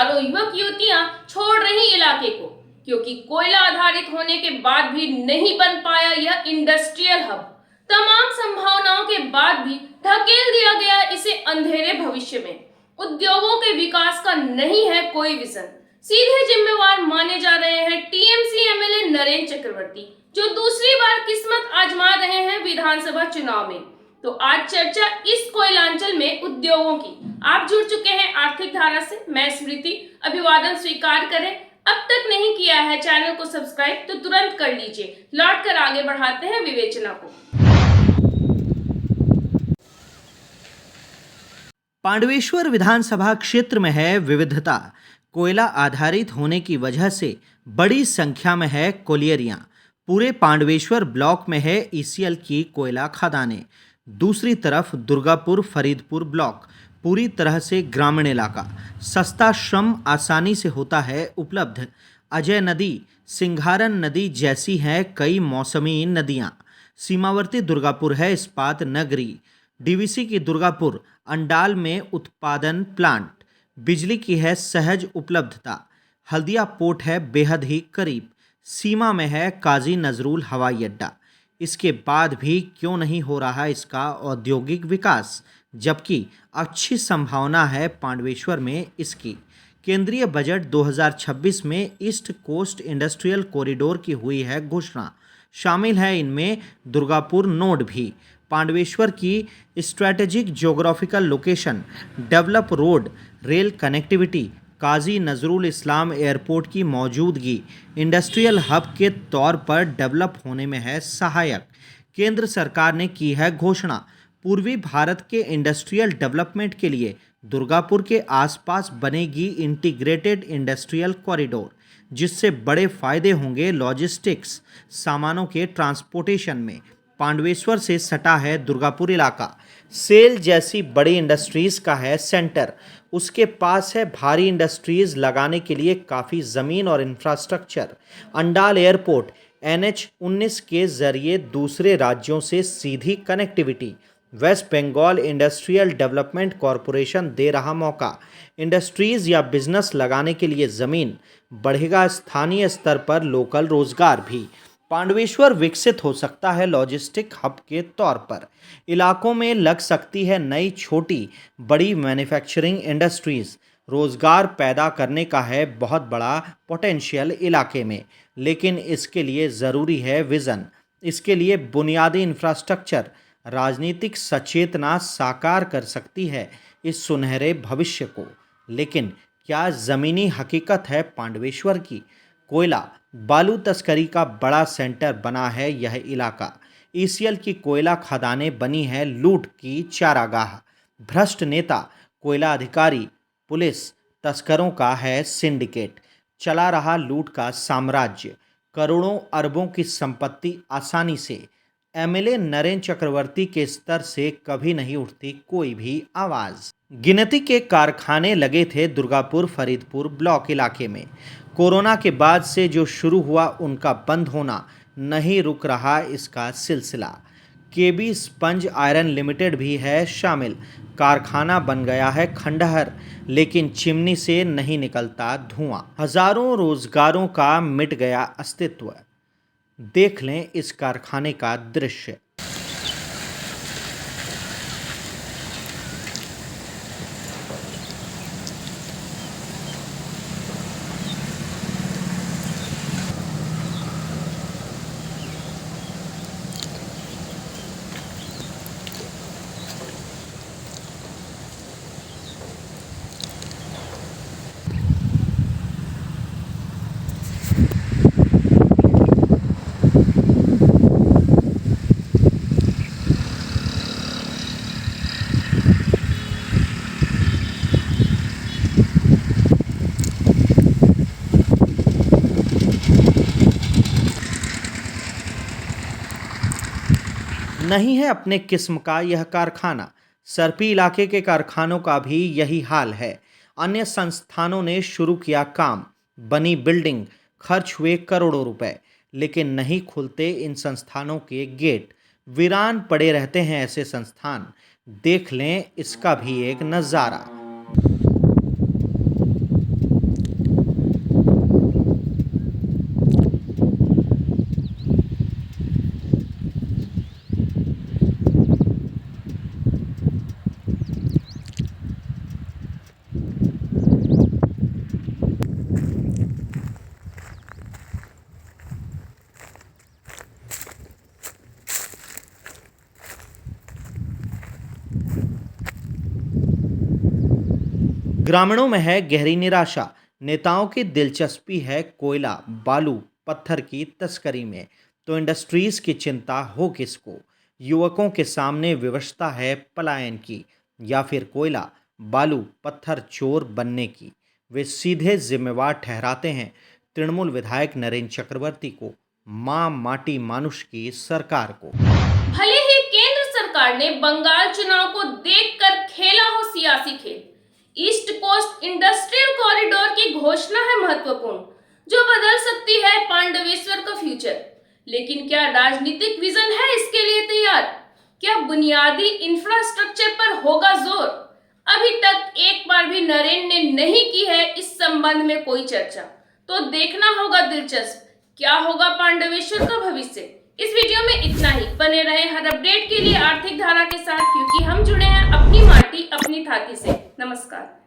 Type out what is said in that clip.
हजारों युवक युवतियां छोड़ रही इलाके को, क्योंकि कोयला आधारित होने के बाद भी नहीं बन पाया यह इंडस्ट्रियल हब। तमाम संभावनाओं के बाद भी ढकेल दिया गया इसे अंधेरे भविष्य में। उद्योगों के विकास का नहीं है कोई विजन। सीधे जिम्मेवार माने जा रहे हैं टीएमसी एमएलए नरेंद्र चक्रवर्ती, जो दूसरी बार किस्मत आजमा रहे हैं विधानसभा चुनाव में। तो आज चर्चा इस कोयलांचल में उद्योगों की। आप जुड़ चुके हैं आर्थिक धारा से, मैं स्मृति। अभिवादन स्वीकार करें। अब तक नहीं किया है चैनल को सब्सक्राइब तो तुरंत कर लीजिए। लौट कर आगे बढ़ाते हैं विवेचना को। पांडवेश्वर विधानसभा क्षेत्र में है विविधता। कोयला आधारित होने की वजह से बड़ी संख्या में है कोलियरियां। पूरे पांडवेश्वर ब्लॉक में है ईसीएल की कोयला खदानें। दूसरी तरफ दुर्गापुर फरीदपुर ब्लॉक पूरी तरह से ग्रामीण इलाका। सस्ता श्रम आसानी से होता है उपलब्ध। अजय नदी, सिंघारन नदी जैसी हैं कई मौसमी नदियां। सीमावर्ती दुर्गापुर है इस्पात नगरी। डीवीसी की दुर्गापुर अंडाल में उत्पादन प्लांट। बिजली की है सहज उपलब्धता। हल्दिया पोर्ट है बेहद ही करीब। सीमा में है काजी नजरुल हवाई अड्डा। इसके बाद भी क्यों नहीं हो रहा इसका औद्योगिक विकास, जबकि अच्छी संभावना है पांडवेश्वर में इसकी। केंद्रीय बजट 2026 में ईस्ट कोस्ट इंडस्ट्रियल कॉरिडोर की हुई है घोषणा। शामिल है इनमें दुर्गापुर नोड भी। पांडवेश्वर की strategic geographical location, develop road, rail connectivity, Kazi Nazrul Islam airport की मौजूदगी इंडस्ट्रियल हब के तौर पर डेवलप होने में है सहायक। केंद्र सरकार ने की है घोषणा। पूर्वी भारत के इंडस्ट्रियल डेवलपमेंट के लिए दुर्गापुर के आसपास बनेगी इंटीग्रेटेड इंडस्ट्रियल कॉरिडोर, जिससे बड़े फायदे होंगे लॉजिस्टिक्स, सामानों के ट्रांसपोर्टेशन में। पांडवेश्वर से सटा है दुर्गापुर इलाका। सेल जैसी बड़ी इंडस्ट्रीज का है सेंटर। उसके पास है भारी इंडस्ट्रीज लगाने के लिए काफ़ी ज़मीन और इंफ्रास्ट्रक्चर। अंडाल एयरपोर्ट, NH-19 के जरिए दूसरे राज्यों से सीधी connectivity. West Bengal industrial development corporation दे रहा मौका। इंडस्ट्रीज या बिजनेस लगाने के लिए ज़मीन। बढ़ेगा स्थानीय स्तर पर लोकल रोजगार भी। पांडवेश्वर विकसित हो सकता है लॉजिस्टिक हब के तौर पर। इलाकों में लग सकती है नई छोटी बड़ी मैन्युफैक्चरिंग इंडस्ट्रीज। रोजगार पैदा करने का है बहुत बड़ा पोटेंशियल इलाके में, लेकिन इसके लिए ज़रूरी है विज़न। इसके लिए बुनियादी इंफ्रास्ट्रक्चर, राजनीतिक सचेतना साकार कर सकती है इस सुनहरे भविष्य को। लेकिन क्या ज़मीनी हकीकत है पांडवेश्वर की? कोयला बालू तस्करी का बड़ा सेंटर बना है यह इलाका। ईसीएल की कोयला खदानें बनी है लूट की चारागाह। भ्रष्ट नेता, कोयला अधिकारी, पुलिस, तस्करों का है सिंडिकेट। चला रहा लूट का साम्राज्य। करोड़ों अरबों की संपत्ति आसानी से। एमएलए नरेंद्र चक्रवर्ती के स्तर से कभी नहीं उठती कोई भी आवाज़। गिनती के कारखाने लगे थे दुर्गापुर फरीदपुर ब्लॉक इलाके में। कोरोना के बाद से जो शुरू हुआ उनका बंद होना नहीं रुक रहा इसका सिलसिला। केबी स्पंज आयरन लिमिटेड भी है शामिल। कारखाना बन गया है खंडहर, लेकिन चिमनी से नहीं निकलता धुआं। हजारों रोजगारों का मिट गया अस्तित्व। देख लें इस कारखाने का दृश्य। नहीं है अपने किस्म का यह कारखाना। सरपी इलाके के कारखानों का भी यही हाल है। अन्य संस्थानों ने शुरू किया काम, बनी बिल्डिंग, खर्च हुए करोड़ों रुपए, लेकिन नहीं खुलते इन संस्थानों के गेट। वीरान पड़े रहते हैं ऐसे संस्थान। देख लें इसका भी एक नज़ारा। ग्रामीणों में है गहरी निराशा। नेताओं की दिलचस्पी है कोयला, बालू, पत्थर की तस्करी में, तो इंडस्ट्रीज की चिंता हो किसको? युवकों के सामने विवशता है पलायन की, या फिर कोयला, बालू, पत्थर चोर बनने की? वे सीधे जिम्मेवार ठहराते हैं तृणमूल विधायक नरेंद्र चक्रवर्ती को, मां माटी मानुष की सरकार को। भले ही केंद्र सरकार ने बंगाल चुनाव को देखकर खेला हो सियासी खेल, ईस्ट कोस्ट इंडस्ट्रियल कॉरिडोर की घोषणा है महत्वपूर्ण, जो बदल सकती है पांडवेश्वर का फ्यूचर। लेकिन क्या राजनीतिक विजन है इसके लिए तैयार? क्या बुनियादी इंफ्रास्ट्रक्चर पर होगा जोर? अभी तक एक बार भी नरेंद्र ने नहीं की है इस संबंध में कोई चर्चा, तो देखना होगा दिलचस्प क्या होगा पांडवेश्वर का भविष्य। इस वीडियो में इतना ही। बने रहे हर अपडेट के लिए आर्थिक धारा के साथ, क्योंकि हम जुड़े हैं अपनी माटी अपनी थाती से। नमस्कार।